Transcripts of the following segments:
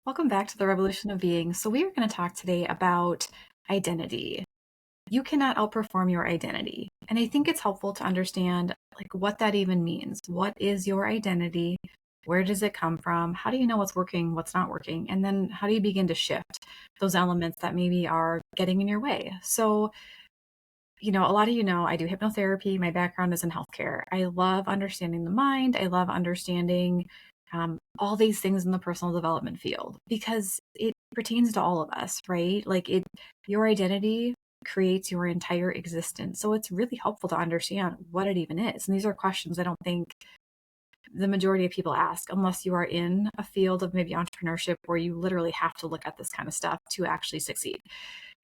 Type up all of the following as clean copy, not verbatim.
Welcome back to the Revolution of Being. So, we are going to talk today about identity. You cannot outperform your identity. And I think it's helpful to understand what that even means. What is your identity? Where does it come from? How do you know what's working, what's not working? And then how do you begin to shift those elements that maybe are getting in your way? So, a lot of I do hypnotherapy. My background is in healthcare. I love understanding the mind. I love understanding all these things in the personal development field because it pertains to all of us, right? Your identity creates your entire existence. So it's really helpful to understand what it even is. And these are questions I don't think the majority of people ask unless you are in a field of maybe entrepreneurship where you literally have to look at this kind of stuff to actually succeed.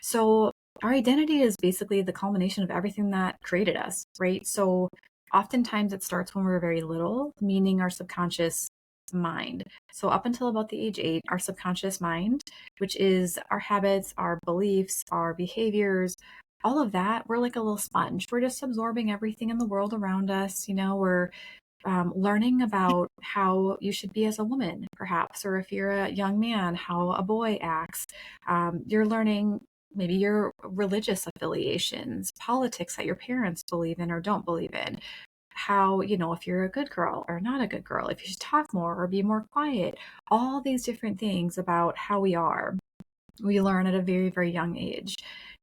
So our identity is basically the culmination of everything that created us, right? So oftentimes it starts when we're very little, meaning our subconscious mind. So up until about the age 8, our subconscious mind, which is our habits, our beliefs, our behaviors, all of that, we're like a little sponge. We're just absorbing everything in the world around us. We're learning about how you should be as a woman, perhaps, or if you're a young man, how a boy acts. You're learning maybe your religious affiliations, politics that your parents believe in or don't believe in, how, if you're a good girl or not a good girl, if you should talk more or be more quiet, all these different things about how we are. We learn at a very, very young age.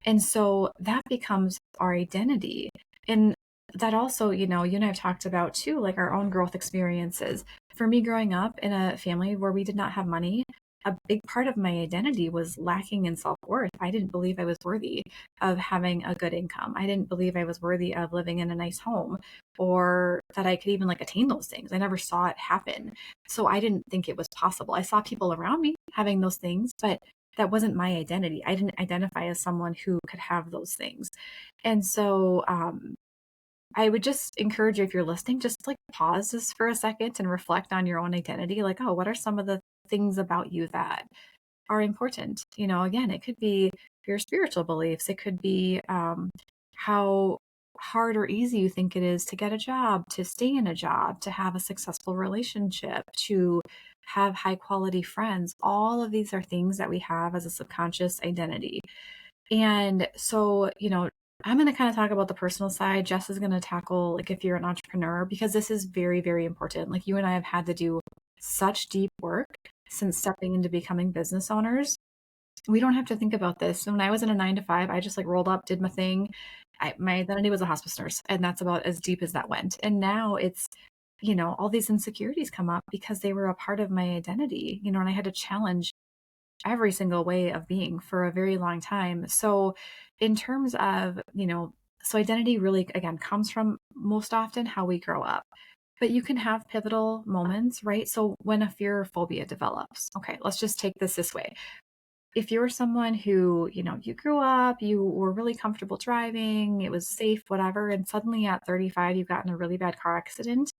And so that becomes our identity. And that also, you and I have talked about too, like our own growth experiences. For me, growing up in a family where we did not have money, a big part of my identity was lacking in self worth. I didn't believe I was worthy of having a good income. I didn't believe I was worthy of living in a nice home or that I could even attain those things. I never saw it happen. So I didn't think it was possible. I saw people around me having those things, but that wasn't my identity. I didn't identify as someone who could have those things. And so I would just encourage you, if you're listening, just pause this for a second and reflect on your own identity. Oh, what are some of the things about you that are important? Again, it could be your spiritual beliefs. It could be how hard or easy you think it is to get a job, to stay in a job, to have a successful relationship, to have high quality friends. All of these are things that we have as a subconscious identity. And so, I'm going to kind of talk about the personal side. Jess is going to tackle if you're an entrepreneur, because this is very, very important. You and I have had to do such deep work since stepping into becoming business owners. We don't have to think about this. When I was in a 9 to 5, I just rolled up, did my thing. My identity was a hospice nurse, and that's about as deep as that went. And now it's, all these insecurities come up because they were a part of my identity, and I had to challenge every single way of being for a very long time. So in terms of, so identity really, again, comes from most often how we grow up. But you can have pivotal moments, right? So when a fear phobia develops, okay, let's just take this way. If you're someone who, you grew up, you were really comfortable driving, it was safe, whatever, and suddenly at 35, you've gotten a really bad car accident,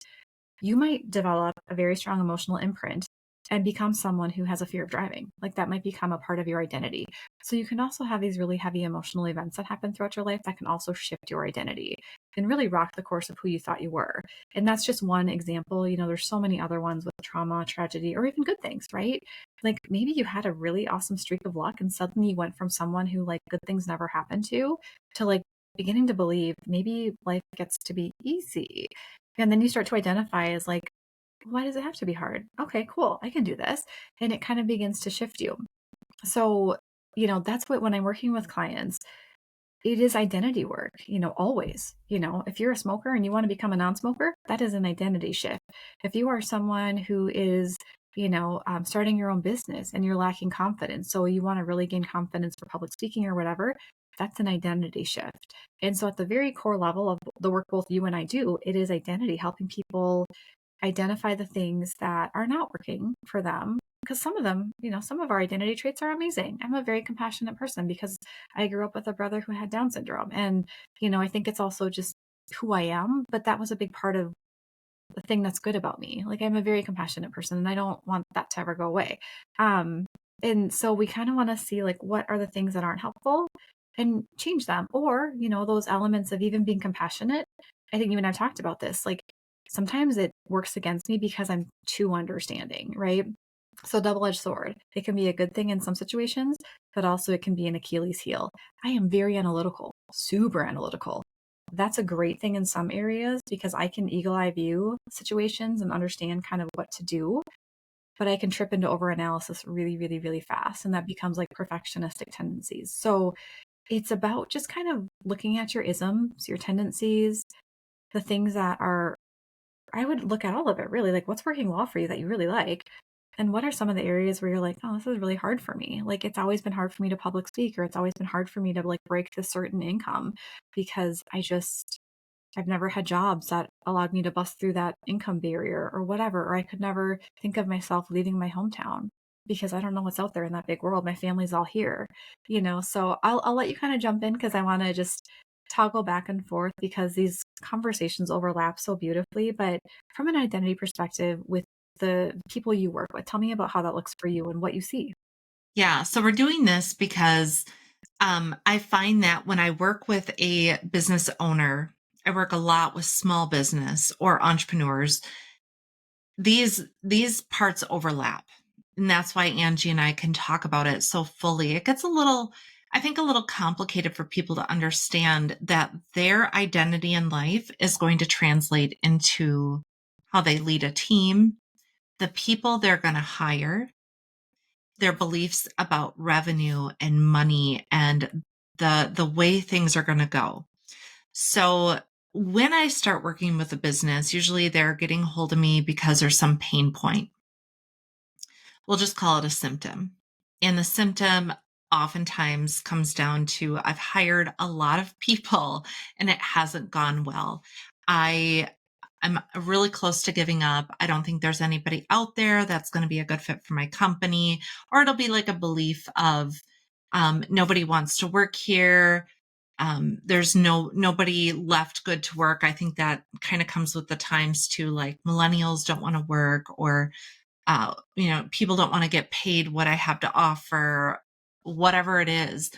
you might develop a very strong emotional imprint and become someone who has a fear of driving. That might become a part of your identity. So you can also have these really heavy emotional events that happen throughout your life that can also shift your identity and really rock the course of who you thought you were. And that's just one example. There's so many other ones with trauma, tragedy, or even good things, right? Maybe you had a really awesome streak of luck and suddenly you went from someone who good things never happened to beginning to believe maybe life gets to be easy. And then you start to identify as why does it have to be hard? Okay, cool. I can do this. And it kind of begins to shift you. So, that's what, when I'm working with clients, it is identity work, always. If you're a smoker and you want to become a non-smoker, that is an identity shift. If you are someone who is, starting your own business and you're lacking confidence, so you want to really gain confidence for public speaking or whatever, that's an identity shift. And so at the very core level of the work both you and I do, it is identity, helping people identify the things that are not working for them. Because some of them, some of our identity traits are amazing. I'm a very compassionate person because I grew up with a brother who had Down syndrome. And, I think it's also just who I am. But that was a big part of the thing that's good about me. I'm a very compassionate person and I don't want that to ever go away. And so we kind of want to see what are the things that aren't helpful and change them. Or, those elements of even being compassionate. I think you and I talked about this. Sometimes it works against me because I'm too understanding, right? So double-edged sword. It can be a good thing in some situations, but also it can be an Achilles heel. I am very analytical, super analytical. That's a great thing in some areas because I can eagle eye view situations and understand kind of what to do, but I can trip into overanalysis really, really, really fast. And that becomes like perfectionistic tendencies. So it's about just kind of looking at your isms, your tendencies, the things that are, I would look at all of it really, like what's working well for you that you really like. And what are some of the areas where you're like, oh, this is really hard for me? Like, it's always been hard for me to public speak, or it's always been hard for me to like break this certain income because I've never had jobs that allowed me to bust through that income barrier or whatever, or I could never think of myself leaving my hometown because I don't know what's out there in that big world. My family's all here, So I'll let you kind of jump in because I want to just toggle back and forth because these conversations overlap so beautifully. But from an identity perspective, with the people you work with, tell me about how that looks for you and what you see. Yeah, so we're doing this because I find that when I work with a business owner, I work a lot with small business or entrepreneurs. These parts overlap, and that's why Angie and I can talk about it so fully. It gets I think, a little complicated for people to understand that their identity in life is going to translate into how they lead a team, the people they're going to hire, their beliefs about revenue and money and the way things are going to go. So when I start working with a business, usually they're getting hold of me because there's some pain point. We'll just call it a symptom. And the symptom oftentimes comes down to I've hired a lot of people and it hasn't gone well. I'm really close to giving up. I don't think there's anybody out there that's going to be a good fit for my company. Or it'll be like a belief of nobody wants to work here. There's nobody left good to work. I think that kind of comes with the times too, like millennials don't want to work, or people don't want to get paid what I have to offer, whatever it is.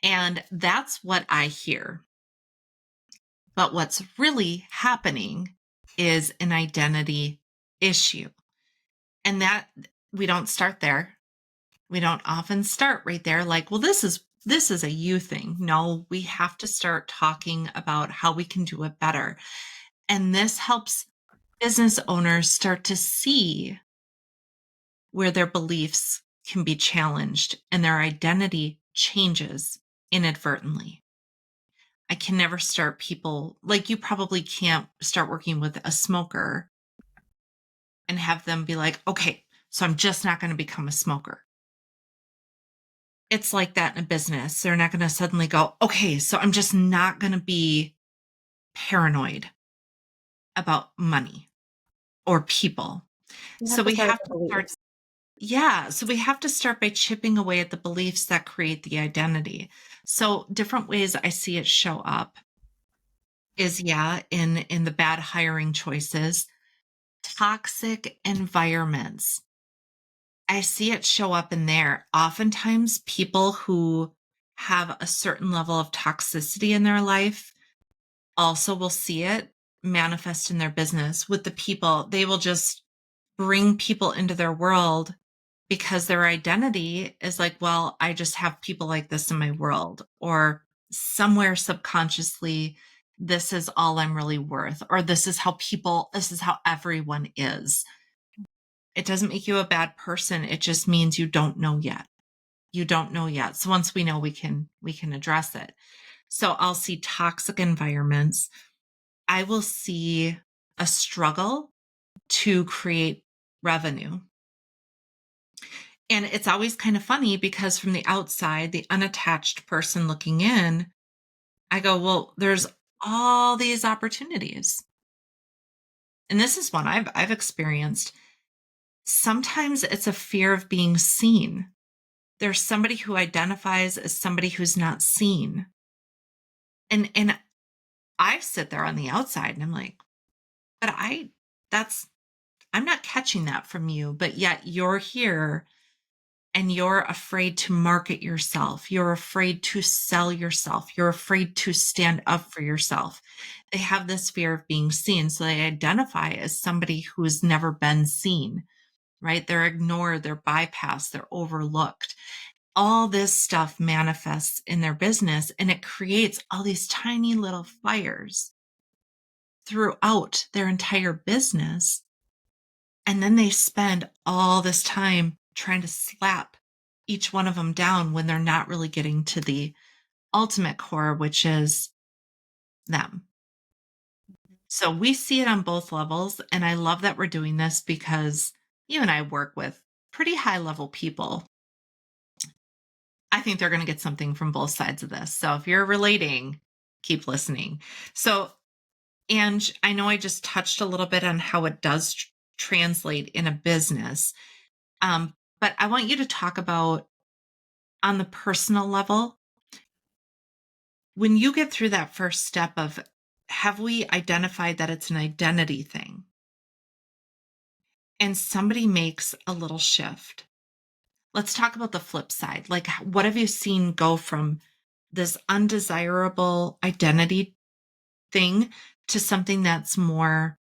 And that's what I hear. But what's really happening is an identity issue. And that we don't start there. We don't often start right there like, well, this is a you thing. No, we have to start talking about how we can do it better. And this helps business owners start to see where their beliefs can be challenged and their identity changes inadvertently. I can never start people, like, you probably can't start working with a smoker and have them be like, okay, so I'm just not going to become a smoker. It's like that in a business. They're not going to suddenly go, okay, so I'm just not going to be paranoid about money or people. You have So to we start have with to the start. beliefs. Yeah, so we have to start by chipping away at the beliefs that create the identity. So different ways I see it show up is, yeah, in the bad hiring choices, toxic environments. I see it show up in there. Oftentimes people who have a certain level of toxicity in their life also will see it manifest in their business with the people. They will just bring people into their world because their identity is like, well, I just have people like this in my world, or somewhere subconsciously, this is all I'm really worth, or this is how everyone is. It doesn't make you a bad person. It just means you don't know yet. You don't know yet. So once we know, we can address it. So I'll see toxic environments. I will see a struggle to create revenue. And it's always kind of funny because from the outside, the unattached person looking in, I go, well, there's all these opportunities. And this is one I've experienced. Sometimes it's a fear of being seen. There's somebody who identifies as somebody who's not seen. And I sit there on the outside and I'm like, but I'm not catching that from you, but yet you're here and you're afraid to market yourself. You're afraid to sell yourself. You're afraid to stand up for yourself. They have this fear of being seen. So they identify as somebody who's never been seen. right? They're ignored, they're bypassed, they're overlooked. All this stuff manifests in their business and it creates all these tiny little fires throughout their entire business. And then they spend all this time trying to slap each one of them down when they're not really getting to the ultimate core, which is them. So we see it on both levels. And I love that we're doing this because you and I work with pretty high level people. I think they're going to get something from both sides of this. So if you're relating, keep listening. So, Ange, I know I just touched a little bit on how it does translate in a business, but I want you to talk about on the personal level, when you get through that first step of have we identified that it's an identity thing and somebody makes a little shift. Let's talk about the flip side. Like, what have you seen go from this undesirable identity thing to something that's more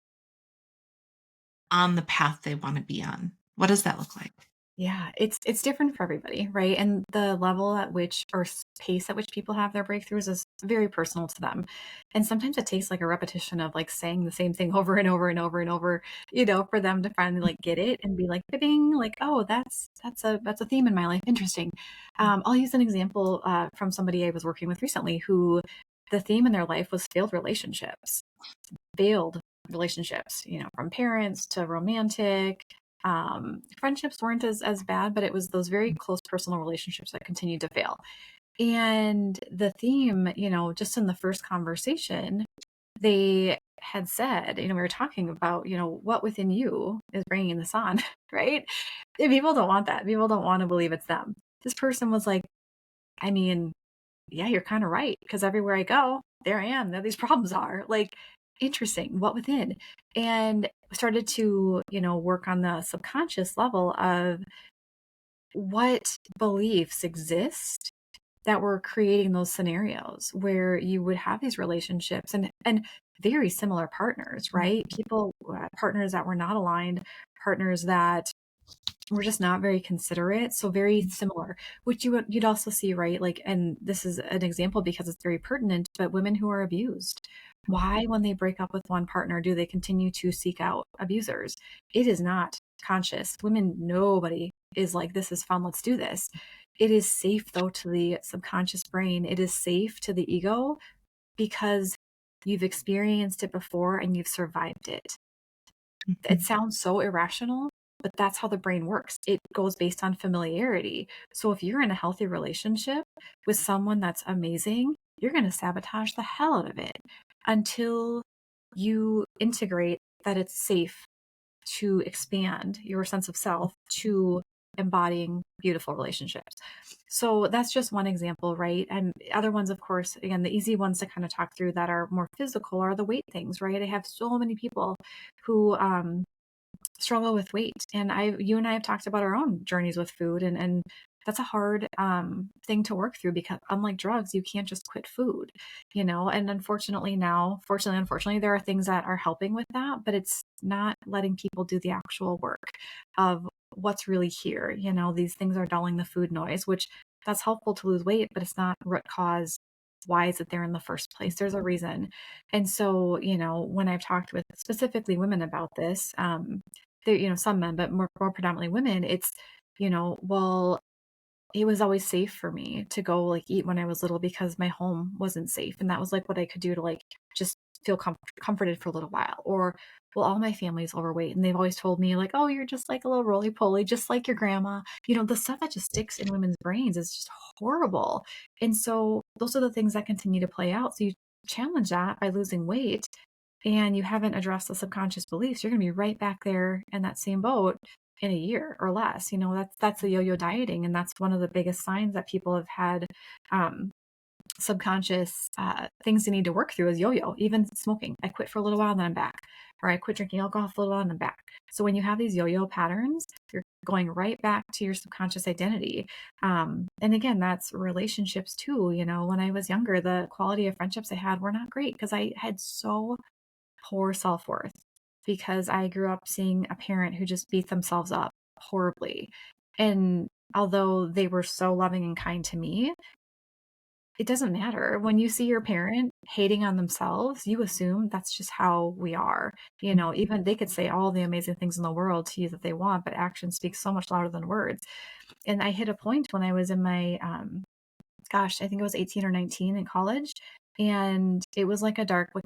on the path they want to be on? What does that look like? Yeah, it's different for everybody, right? And the level at which or pace at which people have their breakthroughs is very personal to them. And sometimes it takes like a repetition of like saying the same thing over and over and over and over, for them to finally like get it and be like, ding, like, oh, that's a theme in my life. Interesting. I'll use an example from somebody I was working with recently who the theme in their life was failed relationships, from parents to romantic. Friendships weren't as bad, but it was those very close personal relationships that continued to fail. And the theme, just in the first conversation, they had said, we were talking about, what within you is bringing this on, right? And people don't want that. People don't want to believe it's them. This person was like, I mean, yeah, you're kind of right. Because everywhere I go, there I am. There these problems are. Like, interesting. What within? And started to, work on the subconscious level of what beliefs exist that were creating those scenarios where you would have these relationships and very similar partners, right? People, partners that were not aligned, partners that we're just not very considerate, so very similar, which you'd also see, right? Like, and this is an example because it's very pertinent, but women who are abused. Why, when they break up with one partner, do they continue to seek out abusers? It is not conscious. Women, nobody is like, this is fun, let's do this. It is safe, though, to the subconscious brain. It is safe to the ego because you've experienced it before and you've survived it. It sounds so irrational, but that's how the brain works. It goes based on familiarity. So if you're in a healthy relationship with someone that's amazing, you're going to sabotage the hell out of it until you integrate that it's safe to expand your sense of self to embodying beautiful relationships. So that's just one example, right? And other ones, of course, again, the easy ones to kind of talk through that are more physical are the weight things, right? I have so many people who struggle with weight. And you and I have talked about our own journeys with food, and that's a hard thing to work through because unlike drugs, you can't just quit food, and unfortunately, there are things that are helping with that, but it's not letting people do the actual work of what's really here. These things are dulling the food noise, which that's helpful to lose weight, but it's not root cause. Why is it there in the first place? There's a reason. And so, when I've talked with specifically women about this, there, some men, but more predominantly women, it's, well, it was always safe for me to go like eat when I was little because my home wasn't safe. And that was like what I could do to like just feel comforted for a little while. Or, well, all my family's overweight and they've always told me like, oh, you're just like a little roly poly, just like your grandma. The stuff that just sticks in women's brains is just horrible. And so those are the things that continue to play out. So you challenge that by losing weight and you haven't addressed the subconscious beliefs, you're going to be right back there in that same boat in a year or less. That's the yo-yo dieting, and that's one of the biggest signs that people have had subconscious things they need to work through is yo-yo. Even smoking, I quit for a little while, then I'm back, or I quit drinking alcohol for a little while, and I'm back. So when you have these yo-yo patterns, you're going right back to your subconscious identity. And again, that's relationships too. When I was younger, the quality of friendships I had were not great because I had so poor self-worth because I grew up seeing a parent who just beat themselves up horribly. And although they were so loving and kind to me, it doesn't matter. When you see your parent hating on themselves, you assume that's just how we are. Even they could say all the amazing things in the world to you that they want, but action speaks so much louder than words. And I hit a point when I was in my, gosh, I think it was 18 or 19 in college. And it was like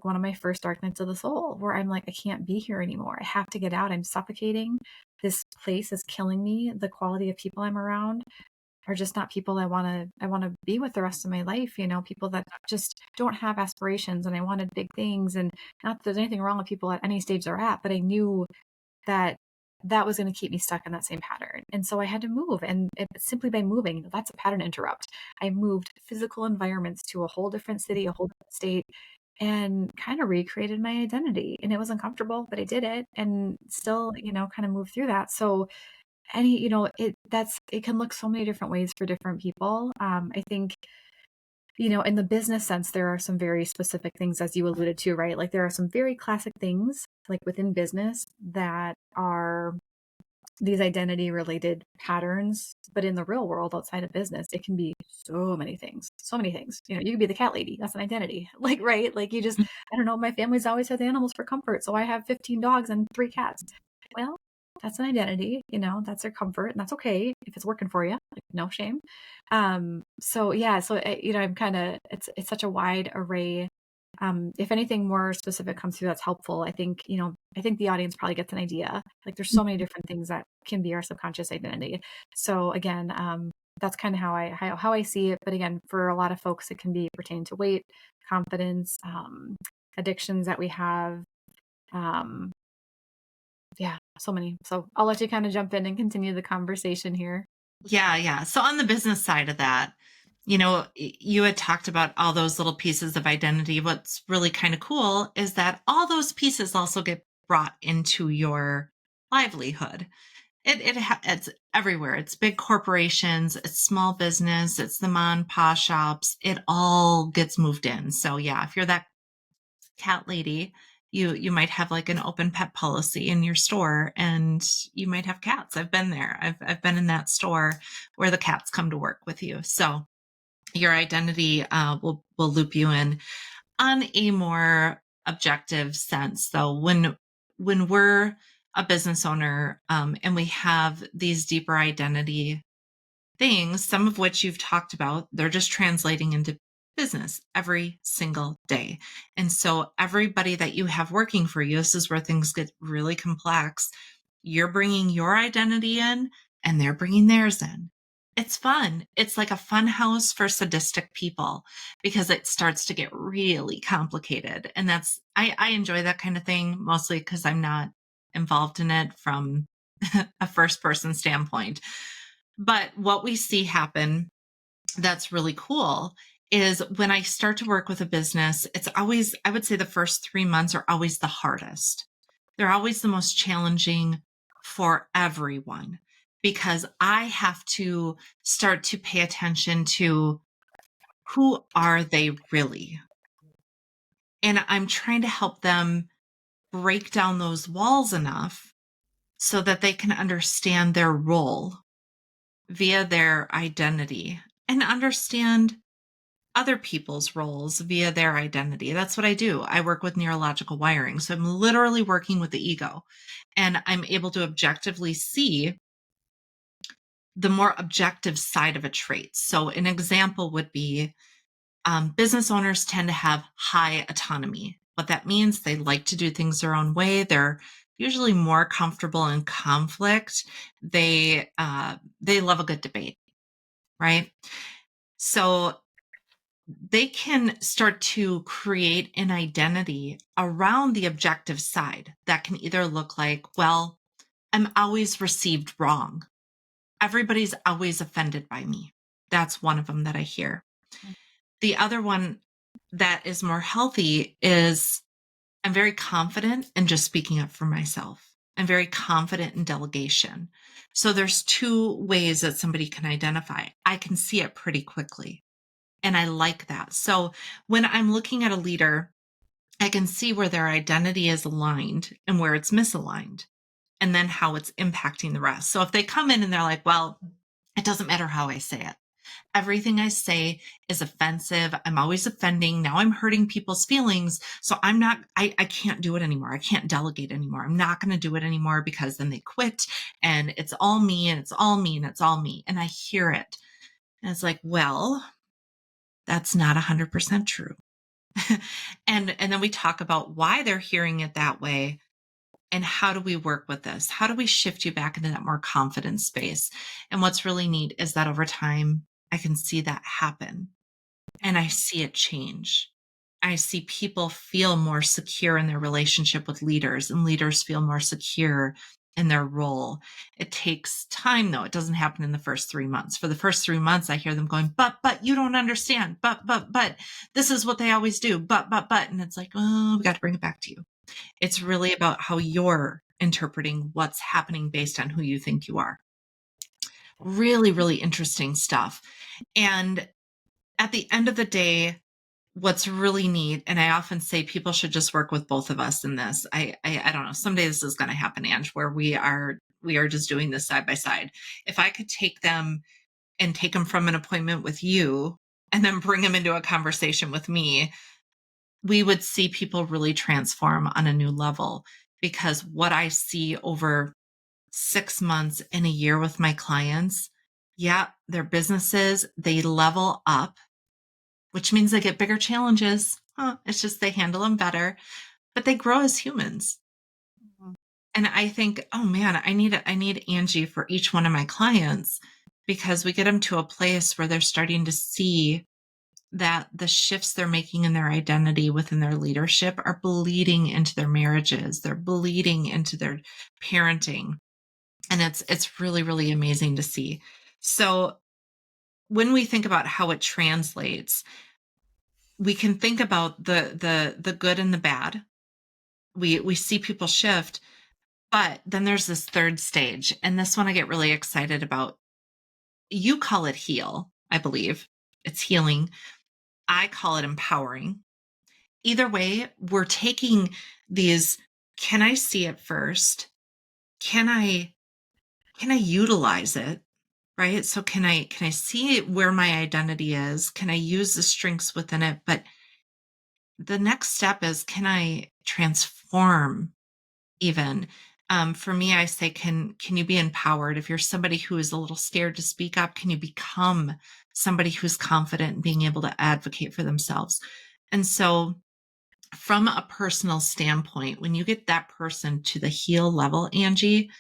one of my first dark nights of the soul where I'm like, I can't be here anymore. I have to get out. I'm suffocating. This place is killing me. The quality of people I'm around are just not people I want to be with the rest of my life, people that just don't have aspirations, and I wanted big things. And not that there's anything wrong with people at any stage they're at, but I knew that that was going to keep me stuck in that same pattern. And so I had to move. And simply by moving, that's a pattern interrupt. I moved physical environments to a whole different city, a whole different state, and kind of recreated my identity. And it was uncomfortable, but I did it and still, kind of moved through that. So it can look so many different ways for different people. I think, in the business sense, there are some very specific things, as you alluded to, right? Like there are some very classic things like within business that are these identity related patterns, but in the real world outside of business, it can be so many things, so many things. You could be the cat lady. That's an identity. Like, right. Like you just, I don't know. My family's always had animals for comfort. So I have 15 dogs and 3 cats. Well, that's an identity, that's their comfort, and that's okay if it's working for you, like no shame. So yeah, so I'm kind of, it's such a wide array. If anything more specific comes through that's helpful, I think the audience probably gets an idea. Like there's so many different things that can be our subconscious identity. So again, that's kind of how I see it. But again, for a lot of folks, it can be pertaining to weight, confidence, addictions that we have. Um, yeah, so many. So I'll let you kind of jump in and continue the conversation here. Yeah, yeah. So on the business side of that, you had talked about all those little pieces of identity. What's really kind of cool is that all those pieces also get brought into your livelihood. It's everywhere. It's big corporations, it's small business, it's the mom and pop shops. It all gets moved in. So yeah, if you're that cat lady, you might have like an open pet policy in your store, and you might have cats. I've been there. I've been in that store where the cats come to work with you. So your identity will loop you in on a more objective sense. Though when we're a business owner, and we have these deeper identity things, some of which you've talked about, they're just translating into business every single day. And so everybody that you have working for you, this is where things get really complex. You're bringing your identity in and they're bringing theirs in. It's fun. It's like a fun house for sadistic people because it starts to get really complicated. And I enjoy that kind of thing, mostly because I'm not involved in it from a first person standpoint. But what we see happen that's really cool is when I start to work with a business, it's always, I would say the first 3 months are always the hardest. They're always the most challenging for everyone because I have to start to pay attention to who are they really? And I'm trying to help them break down those walls enough so that they can understand their role via their identity and understand other people's roles via their identity. That's what I do. I work with neurological wiring. So I'm literally working with the ego, and I'm able to objectively see the more objective side of a trait. So an example would be business owners tend to have high autonomy. What that means, they like to do things their own way. They're usually more comfortable in conflict. They love a good debate, right? So they can start to create an identity around the objective side that can either look like, well, I'm always received wrong. Everybody's always offended by me. That's one of them that I hear. The other one that is more healthy is I'm very confident in just speaking up for myself. I'm very confident in delegation. So there's 2 ways that somebody can identify. I can see it pretty quickly. And I like that. So when I'm looking at a leader, I can see where their identity is aligned and where it's misaligned. and then how it's impacting the rest. So if they come in and they're like, well, it doesn't matter how I say it. Everything I say is offensive. I'm always offending. Now I'm hurting people's feelings. So I can't do it anymore. I can't delegate anymore. I'm not going to do it anymore because then they quit and it's all me and it's all me and it's all me. And I hear it. And it's like, well, that's not 100% true. And then we talk about why they're hearing it that way. And how do we work with this? How do we shift you back into that more confident space? And what's really neat is that over time, I can see that happen and I see it change. I see people feel more secure in their relationship with leaders, and leaders feel more secure in their role. It takes time, though. It doesn't happen in the first 3 months. For the first 3 months, I hear them going, but, you don't understand. But, this is what they always do. But. And it's like, oh, we got to bring it back to you. It's really about how you're interpreting what's happening based on who you think you are. Really, really interesting stuff. And at the end of the day, what's really neat, and I often say people should just work with both of us in this. I don't know. Someday this is going to happen, Ange, where we are just doing this side by side. If I could take them and take them from an appointment with you and then bring them into a conversation with me, we would see people really transform on a new level, because what I see over 6 months and a year with my clients, yeah, their businesses, they level up, which means they get bigger challenges. It's just they handle them better, but they grow as humans. Mhm. And I think, oh man, I need Angie for each one of my clients, because we get them to a place where they're starting to see that the shifts they're making in their identity within their leadership are bleeding into their marriages. They're bleeding into their parenting. And it's really, really amazing to see. So when we think about how it translates, we can think about the good and the bad. We see people shift, but then there's this third stage. And this one I get really excited about. You call it heal, I believe. It's healing. I call it empowering. Either way, we're taking these, can I see it first? Can I utilize it? Right? So can I see where my identity is? Can I use the strengths within it? But the next step is, can I transform even? For me, I say, can you be empowered? If you're somebody who is a little scared to speak up, can you become somebody who's confident in being able to advocate for themselves? And so from a personal standpoint, when you get that person to the heal level, Angie,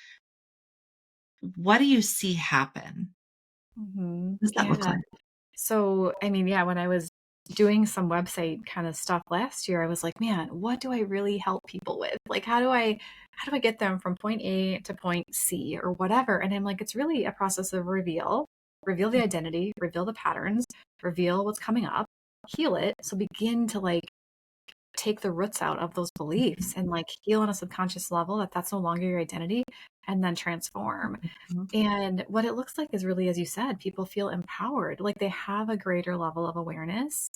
what do you see happen? Mhm. What does that look Yeah. like? So, I mean, yeah, when I was doing some website kind of stuff last year, I was like, man, what do I really help people with? Like, how do I get them from point A to point C or whatever? And I'm like, it's really a process of reveal the identity, reveal the patterns, reveal what's coming up, heal it. So begin to like take the roots out of those beliefs and like heal on a subconscious level that that's no longer your identity, and then transform. Mhm. And what it looks like is really, as you said, people feel empowered, like they have a greater level of awareness.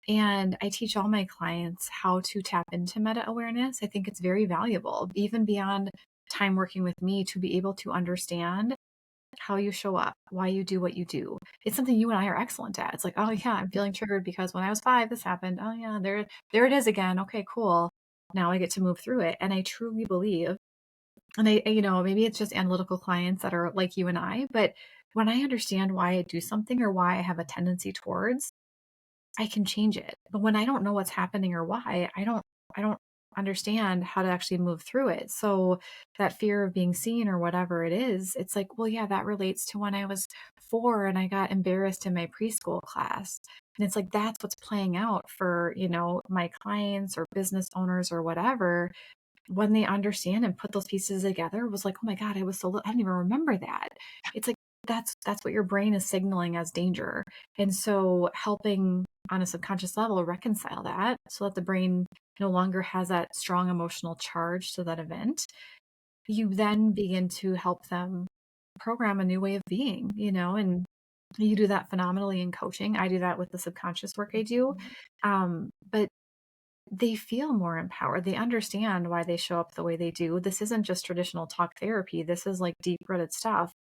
And I teach all my clients how to tap into meta awareness. I think it's very valuable, even beyond time working with me, to be able to understand how you show up, why you do what you do. It's something you and I are excellent at. It's like, oh yeah, I'm feeling triggered because when I was 5, this happened. Oh yeah, there it is again. Okay, cool. Now I get to move through it. And I truly believe, and maybe it's just analytical clients that are like you and I, but when I understand why I do something or why I have a tendency towards, I can change it. But when I don't know what's happening or why, I don't understand how to actually move through it. So that fear of being seen or whatever it is, it's like, well, yeah, that relates to when I was 4 and I got embarrassed in my preschool class. And it's like that's what's playing out for, my clients or business owners or whatever, when they understand and put those pieces together, was like, "Oh my god, I was so I didn't even remember that." It's like that's what your brain is signaling as danger. And so helping on a subconscious level reconcile that so that the brain no longer has that strong emotional charge to that event, you then begin to help them program a new way of being, and you do that phenomenally in coaching. I do that with the subconscious work I do. But they feel more empowered. They understand why they show up the way they do. This isn't just traditional talk therapy. This is like deep-rooted stuff.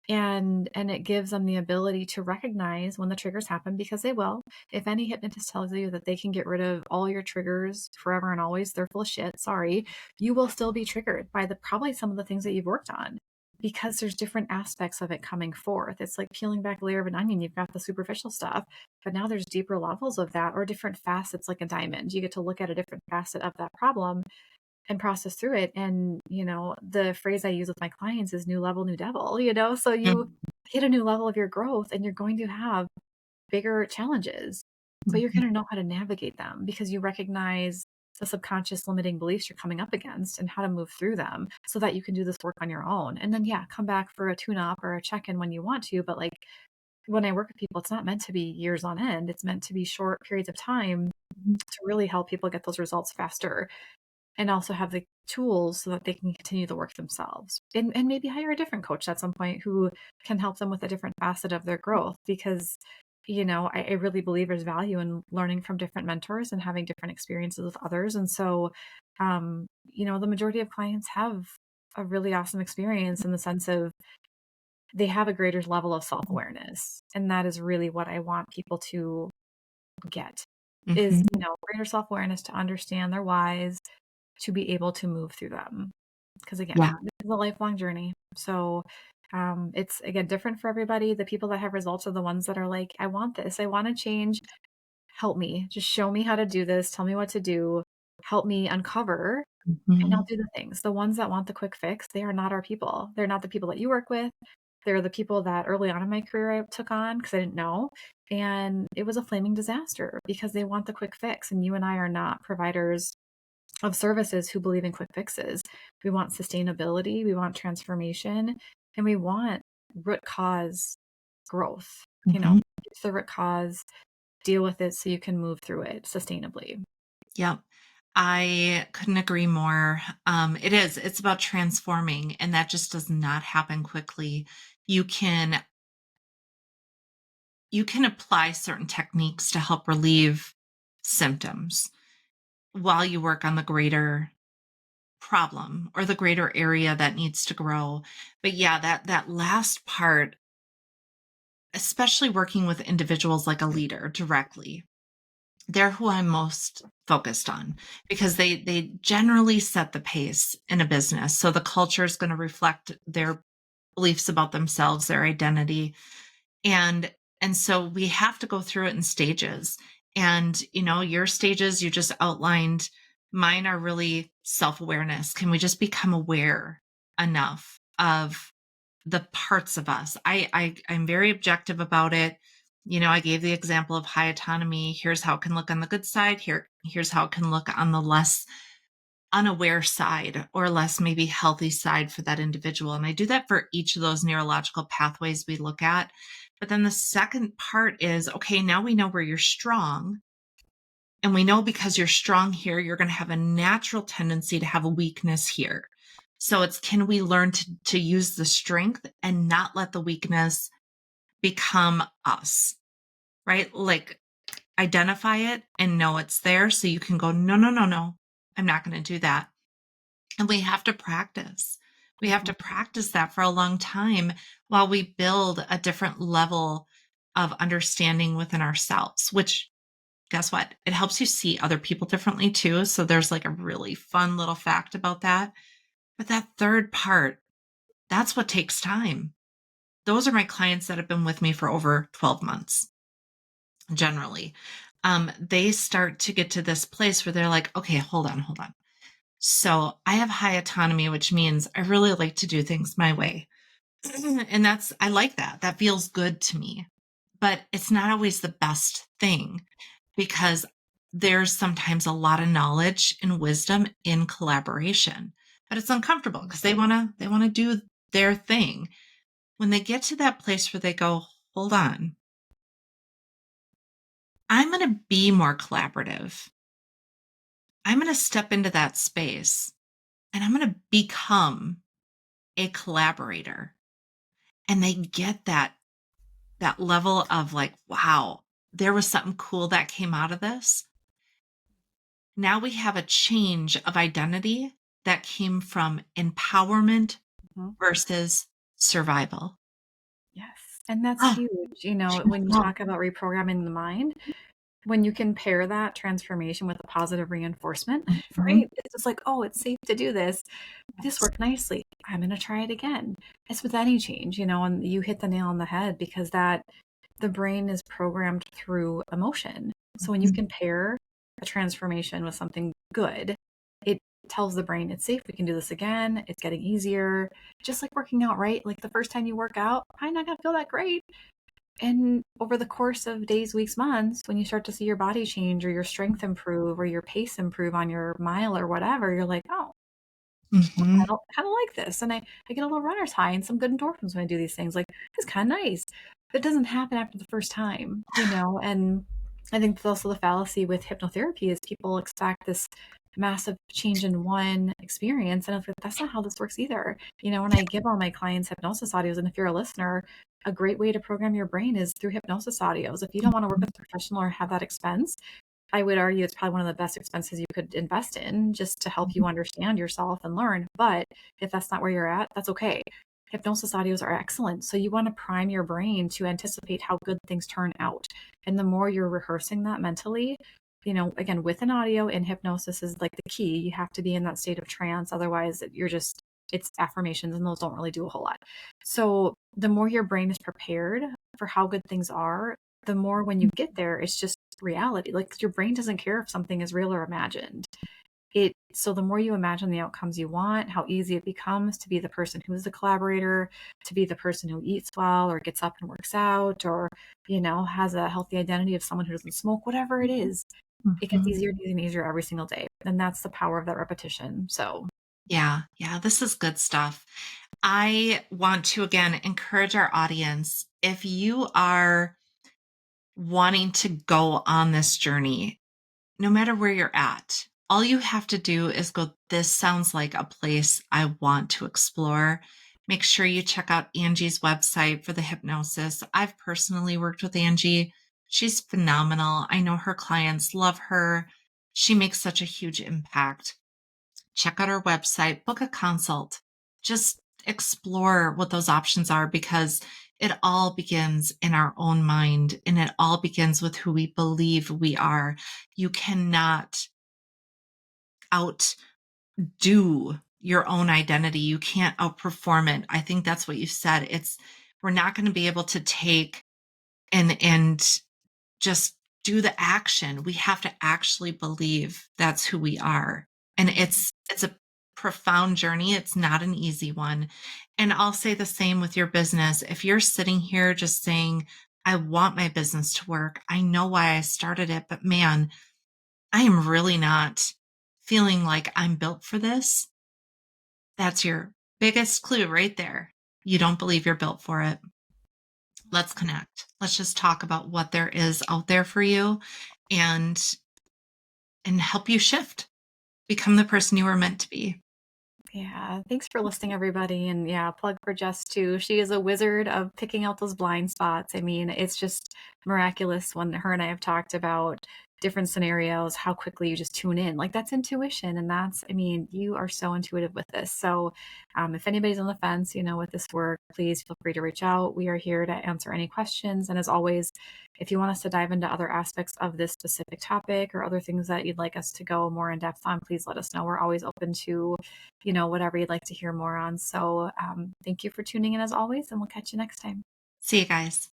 And it gives them the ability to recognize when the triggers happen, because they will. If any hypnotist tells you that they can get rid of all your triggers forever and always, they're full of shit. Sorry. You will still be triggered by the probably some of the things that you've worked on, because there's different aspects of it coming forth. It's like peeling back a layer of an onion. You've got the superficial stuff, but now there's deeper levels of that, or different facets like a diamond. You get to look at a different facet of that problem and process through it. And, the phrase I use with my clients is new level, new devil, so you Mhm. hit a new level of your growth and you're going to have bigger challenges, but you're Mhm. going to know how to navigate them because you recognize the subconscious limiting beliefs you're coming up against and how to move through them so that you can do this work on your own. And then, yeah, come back for a tune up or a check in when you want to. But like when I work with people, it's not meant to be years on end. It's meant to be short periods of time to really help people get those results faster, and also have the tools so that they can continue the work themselves, and maybe hire a different coach at some point who can help them with a different facet of their growth, because I really believe there's value in learning from different mentors and having different experiences with others. And so the majority of clients have a really awesome experience in the sense of they have a greater level of self-awareness, and that is really what I want people to get, is Mhm. greater self-awareness to understand their whys, to be able to move through them. Because Yeah. again, this is a lifelong journey. So it's again different for everybody. The people that have results are the ones that are like, I want this, I want to change. Help me. Just show me how to do this. Tell me what to do. Help me uncover, and I'll Mhm. do the things. The ones that want the quick fix, they are not our people. They're not the people that you work with. They're the people that early on in my career I took on because I didn't know. And it was a flaming disaster because they want the quick fix. And you and I are not providers of services who believe in quick fixes. We want sustainability, we want transformation, and we want root cause growth. Mhm. Get to the root cause, deal with it so you can move through it sustainably. Yep. I couldn't agree more. It's about transforming, and that just does not happen quickly. You can you can apply certain techniques to help relieve symptoms while you work on the greater problem or the greater area that needs to grow. But yeah, that last part, especially working with individuals like a leader directly, they're who I'm most focused on because they generally set the pace in a business. So the culture is going to reflect their beliefs about themselves, their identity, and and so we have to go through it in stages. And your stages you just outlined, mine are really self-awareness. Can we just become aware enough of the parts of us? I'm very objective about it. I gave the example of high autonomy. Here's how it can look on the good side. Here's how it can look on the less unaware side or less maybe healthy side for that individual. And I do that for each of those neurological pathways we look at. But then the second part is, okay, now we know where you're strong. And we know because you're strong here, you're going to have a natural tendency to have a weakness here. So it's, can we learn to use the strength and not let the weakness become us, right? Like identify it and know it's there so you can go, no, no, no, no, I'm not going to do that. And we have to practice. We have to Mhm. practice that for a long time while we build a different level of understanding within ourselves, which, guess what? It helps you see other people differently too. So there's like a really fun little fact about that. But that third part, that's what takes time. Those are my clients that have been with me for over 12 months, generally. They start to get to this place where they're like, okay, hold on, hold on. So I have high autonomy, which means I really like to do things my way. And I like that. That feels good to me. But it's not always the best thing because there's sometimes a lot of knowledge and wisdom in collaboration. But it's uncomfortable because they want to do their thing. When they get to that place where they go, hold on, I'm going to be more collaborative. I'm going to step into that space and I'm going to become a collaborator, and they get that level of like, wow, there was something cool that came out of this. Now we have a change of identity that came from empowerment Mhm. versus survival. Yes. And that's Ah, huge. When you oh, talk about reprogramming the mind, when you can pair that transformation with a positive reinforcement, mhm. right? It's just like, oh, it's safe to do this. This worked nicely. I'm going to try it again. It's with any change, and you hit the nail on the head because the brain is programmed through emotion. So when you Mhm, can pair a transformation with something good, it tells the brain it's safe. We can do this again. It's getting easier. Just like working out, right? Like the first time you work out, probably not going to feel that great. And over the course of days, weeks, months, when you start to see your body change or your strength improve or your pace improve on your mile or whatever, you're like, oh, I mhm, kind of like this. And I get a little runner's high and some good endorphins when I do these things. Like, it's kind of nice. But it doesn't happen after the first time. And I think that's also the fallacy with hypnotherapy is people expect this massive change in one experience. And it's like, that's not how this works either. When I give all my clients hypnosis audios, and if you're a listener, a great way to program your brain is through hypnosis audios. If you don't want to work with a professional or have that expense, I would argue it's probably one of the best expenses you could invest in just to help mhm, you understand yourself and learn. But if that's not where you're at, that's okay. Hypnosis audios are excellent. So you want to prime your brain to anticipate how good things turn out. And the more you're rehearsing that mentally, again, with an audio in hypnosis is like the key. You have to be in that state of trance. Otherwise, it's affirmations and those don't really do a whole lot. So the more your brain is prepared for how good things are, the more when you get there, it's just reality. Like your brain doesn't care if something is real or imagined. So the more you imagine the outcomes you want, how easy it becomes to be the person who is the collaborator, to be the person who eats well or gets up and works out or, has a healthy identity of someone who doesn't smoke, whatever it is, it gets mhm. easier and easier and easier every single day. And that's the power of that repetition. So Yeah, yeah, this is good stuff. I want to again encourage our audience if you are wanting to go on this journey, no matter where you're at, all you have to do is go, this sounds like a place I want to explore. Make sure you check out Angie's website for the hypnosis. I've personally worked with Angie. She's phenomenal. I know her clients love her. She makes such a huge impact. Check out our website, book a consult, just explore what those options are because it all begins in our own mind and it all begins with who we believe we are. You cannot outdo your own identity. You can't outperform it. I think that's what you said. We're not going to be able to take and just do the action. We have to actually believe that's who we are. And mhm. it's a profound journey. It's not an easy one. And I'll say the same with your business. If you're sitting here just saying, I want my business to work. I know why I started it, but man, I am really not feeling like I'm built for this. That's your biggest clue right there. You don't believe you're built for it. Let's connect. Let's just talk about what there is out there for you and help you shift, become the person you were meant to be. Yeah, thanks for listening, everybody. And yeah, plug for Jess too. She is a wizard of picking out those blind spots. I mean, it's just miraculous when her and I have talked about different scenarios, how quickly you just tune in. Like that's intuition. And I mean, you are so intuitive with this. So if anybody's on the fence, with this work, please feel free to reach out. We are here to answer any questions. And as always, if you want us to dive into other aspects of this specific topic or other things that you'd like us to go more in depth on, please let us know. We're always open to whatever you'd like to hear more on. So thank you for tuning in as always, and we'll catch you next time. See you guys.